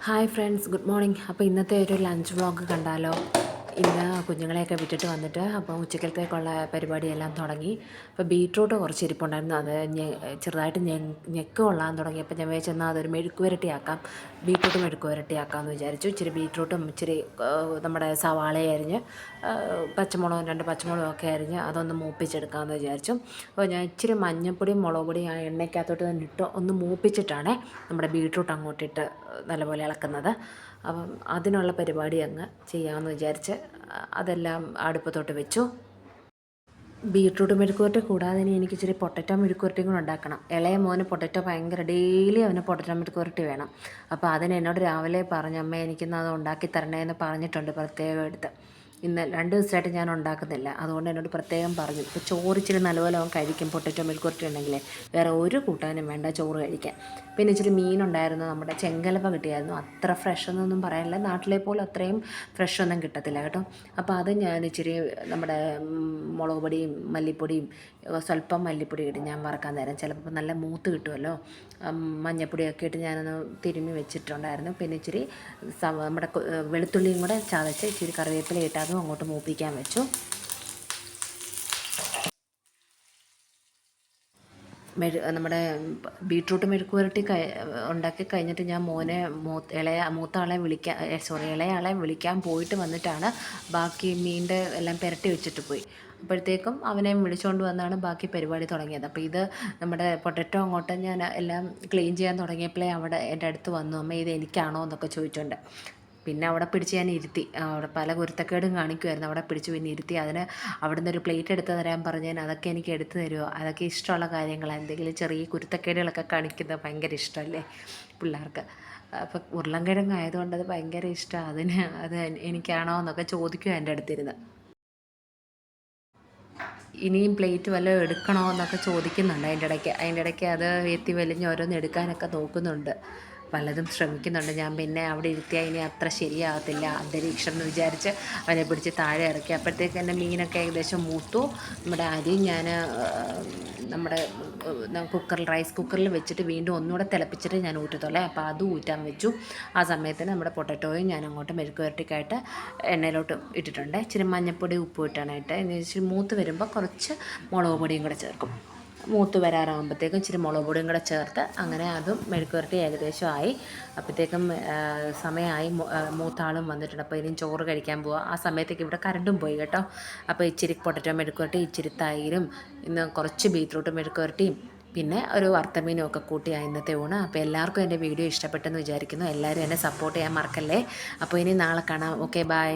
Hi friends, good morning. അപ്പോൾ ഇന്നത്തെ ഒരു ലഞ്ച് വ്ളോഗ് കണ്ടാലോ? ഇന്ന് കുഞ്ഞുങ്ങളെയൊക്കെ വിട്ടിട്ട് വന്നിട്ട് അപ്പോൾ ഉച്ചക്കലത്തേക്കുള്ള പരിപാടിയെല്ലാം തുടങ്ങി. അപ്പോൾ ബീട്രൂട്ട് കുറച്ച് ഇരിപ്പുണ്ടായിരുന്നു. അത് ചെറുതായിട്ട് ഞെക്ക് കൊള്ളാൻ തുടങ്ങിയപ്പോൾ ഞാൻ വിചാരിച്ചെന്നാൽ അതൊരു മെഴുക്ക് പുരട്ടിയാക്കാം. ബീട്രൂട്ട് മെഴുക്ക് പുരട്ടിയാക്കാമെന്ന് വിചാരിച്ചു. ഇച്ചിരി ബീട്രൂട്ടും ഇച്ചിരി നമ്മുടെ സവാളയും അരിഞ്ഞ് പച്ചമുളകും 2 പച്ചമുളകും ഒക്കെ അരിഞ്ഞ് അതൊന്ന് മൂപ്പിച്ചെടുക്കാമെന്ന് വിചാരിച്ചു. അപ്പോൾ ഞാൻ ഇച്ചിരി മഞ്ഞൾപ്പൊടിയും മുളക് പൊടിയും ആ എണ്ണയ്ക്കകത്തോട്ട് തന്നെ ഇട്ട് ഒന്ന് മൂപ്പിച്ചിട്ടാണ് നമ്മുടെ ബീട്രൂട്ട് അങ്ങോട്ടിട്ട് നല്ലപോലെ ഇളക്കുന്നത്. അപ്പം അതിനുള്ള പരിപാടി അങ്ങ് ചെയ്യാമെന്ന് വിചാരിച്ച് അതെല്ലാം അടുപ്പത്തോട്ട് വെച്ചു. ബീട്രൂട്ട് മെഴുക്കുവരട്ടി കൂടാതെ ഇനി എനിക്ക് ഇച്ചിരി പൊട്ടറ്റോ മെഴുക്കുവരട്ടിയും കൂടെ ഉണ്ടാക്കണം. ഇളയ മോന് പൊട്ടറ്റോ ഭയങ്കര ഡെയിലി അവന് പൊട്ടറ്റോ മെഴുക്കുവരട്ടി വേണം. അപ്പോൾ അതിന് എന്നോട് രാവിലെ പറഞ്ഞു, അമ്മ എനിക്കിന്ന് അത് ഉണ്ടാക്കി തരണേന്ന് പറഞ്ഞിട്ടുണ്ട് പ്രത്യേകം എടുത്ത്. ഇന്ന് 2 ദിവസമായിട്ട് ഞാൻ ഉണ്ടാക്കുന്നില്ല, അതുകൊണ്ട് എന്നോട് പ്രത്യേകം പറഞ്ഞു. ഇപ്പോൾ ചോറിച്ചിരി നല്ലപോലെ അവൻ കഴിക്കും പൊട്ടറ്റോ മെഴുക്കുവരട്ടി ഉണ്ടെങ്കിൽ. വേറെ ഒരു കൂട്ടാനും വേണ്ട ചോറ് കഴിക്കാൻ. പിന്നെ ഇച്ചിരി മീനുണ്ടായിരുന്നു, നമ്മുടെ ചെങ്കലപ്പ കിട്ടിയായിരുന്നു. അത്ര ഫ്രഷ് എന്നൊന്നും പറയാനില്ല, നാട്ടിലെ പോലെ അത്രയും ഫ്രഷ് ഒന്നും കിട്ടത്തില്ല കേട്ടോ. അപ്പോൾ അത് ഞാൻ ഇച്ചിരി നമ്മുടെ മുളക് പൊടിയും മല്ലിപ്പൊടിയും സ്വല്പം മല്ലിപ്പൊടി ഇട്ട് ഞാൻ വറക്കാൻ നേരം ചിലപ്പോൾ നല്ല മൂത്ത് കിട്ടുമല്ലോ, മഞ്ഞൾപ്പൊടിയൊക്കെ ഇട്ട് ഞാനൊന്ന് തിരുമ്മി വെച്ചിട്ടുണ്ടായിരുന്നു. പിന്നെ ഇച്ചിരി നമ്മുടെ വെളുത്തുള്ളിയും കൂടെ ചതച്ച് ഇച്ചിരി കറിവേപ്പില ഇട്ട് അതും അങ്ങോട്ട് മൂപ്പിക്കാൻ വെച്ചു. നമ്മുടെ ബീട്രൂട്ട് മെഴുക്ക് പുരട്ടി ഉണ്ടാക്കി കഴിഞ്ഞിട്ട് ഞാൻ മോനെ മൂത്ത ഇളയാളെ വിളിക്കാൻ പോയിട്ട് വന്നിട്ടാണ് ബാക്കി മീനിൻ്റെ എല്ലാം പുരട്ടി വെച്ചിട്ട് പോയി. അപ്പോഴത്തേക്കും അവനെ വിളിച്ചുകൊണ്ട് വന്നാണ് ബാക്കി പരിപാടി തുടങ്ങിയത്. അപ്പോൾ ഇത് നമ്മുടെ പൊട്ടറ്റോ അങ്ങോട്ട് ഞാൻ എല്ലാം ക്ലീൻ ചെയ്യാൻ തുടങ്ങിയപ്പോഴേ അവിടെ എൻ്റെ അടുത്ത് വന്നു, അമ്മ ഇത് എനിക്കാണോ എന്നൊക്കെ ചോദിച്ചുകൊണ്ട്. പിന്നെ അവിടെ പിടിച്ച് ഞാൻ ഇരുത്തി. അവിടെ പല കുരുത്തക്കേടും കാണിക്കുമായിരുന്നു. അവിടെ പിടിച്ച് പിന്നെ ഇരുത്തി. അതിന് അവിടുന്ന് ഒരു പ്ലേറ്റ് എടുത്ത് തരാൻ പറഞ്ഞാൽ അതൊക്കെ എനിക്ക് എടുത്തു തരുമോ? അതൊക്കെ ഇഷ്ടമുള്ള കാര്യങ്ങളാണ്. എന്തെങ്കിലും ചെറിയ കുരുത്തക്കേടുകളൊക്കെ കാണിക്കുന്നത് ഭയങ്കര ഇഷ്ടമല്ലേ പിള്ളേർക്ക്. അപ്പോൾ ഉരുളൻകിഴങ്ങ് ആയതുകൊണ്ട് അത് ഭയങ്കര ഇഷ്ടമാണ്. അത് എനിക്കാണോ എന്നൊക്കെ ചോദിക്കും എൻ്റെ അടുത്തിരുന്ന്. ഇനിയും പ്ലേറ്റ് വല്ലതും എടുക്കണോ എന്നൊക്കെ ചോദിക്കുന്നുണ്ട് അതിൻ്റെ ഇടയ്ക്ക് അത് എത്തി വലിഞ്ഞ് ഓരോന്ന് എടുക്കാനൊക്കെ നോക്കുന്നുണ്ട്. പലതും ശ്രമിക്കുന്നുണ്ട്. ഞാൻ പിന്നെ അവിടെ ഇരുത്തിയാൽ ഇനി അത്ര ശരിയാകത്തില്ല അന്തരീക്ഷം എന്ന് വിചാരിച്ച് അവനെ പിടിച്ച് താഴെ ഇറക്കി. അപ്പോഴത്തേക്ക് എൻ്റെ മീനൊക്കെ ഏകദേശം മൂത്തു. നമ്മുടെ അരി ഞാൻ നമ്മുടെ റൈസ് കുക്കറിൽ വെച്ചിട്ട് വീണ്ടും ഒന്നുകൂടെ തിളപ്പിച്ചിട്ട് ഞാൻ ഊറ്റത്തുള്ളേ. അപ്പോൾ അത് ഊറ്റാൻ വെച്ചു. ആ സമയത്തിന് നമ്മുടെ പൊട്ടറ്റോയും ഞാൻ അങ്ങോട്ട് മെഴുക്ക് പുരട്ടിക്കായിട്ട് എണ്ണയിലോട്ട് ഇട്ടിട്ടുണ്ട്. ഇച്ചിരി മഞ്ഞൾപ്പൊടി ഉപ്പ് ഇട്ടാനായിട്ട്. ഇച്ചിരി മൂത്ത് വരുമ്പോൾ കുറച്ച് മുളക് പൊടിയും കൂടെ ചേർക്കും. മൂത്ത് വരാറാകുമ്പോഴത്തേക്കും ഇച്ചിരി മുളക് പൊടിയും കൂടെ ചേർത്ത് അങ്ങനെ അതും മെഴുക്ക് പുരട്ടി ഏകദേശം ആയി. അപ്പോഴത്തേക്കും സമയമായി. മൂത്താളും വന്നിട്ടുണ്ട്. അപ്പോൾ ഇനിയും ചോറ് കഴിക്കാൻ പോവാം. ആ സമയത്തേക്ക് ഇവിടെ കറണ്ടും പോയി കേട്ടോ. അപ്പോൾ ഇച്ചിരി പൊട്ടറ്റോ മെഴുക്ക് പുരട്ടി, ഇച്ചിരി തൈരും, ഇന്ന് കുറച്ച് ബീറ്റ്റൂട്ട് മെഴുക്ക് പുരട്ടിയും പിന്നെ ഒരു വറുത്തമീനും ഒക്കെ കൂട്ടിയാണ് ഇന്നത്തെ ഊണ്. അപ്പോൾ എല്ലാവർക്കും എൻ്റെ വീഡിയോ ഇഷ്ടപ്പെട്ടെന്ന് വിചാരിക്കുന്നു. എല്ലാവരും എന്നെ സപ്പോർട്ട് ചെയ്യാൻ മറക്കല്ലേ. അപ്പോൾ ഇനി നാളെ കാണാം. Okay, by.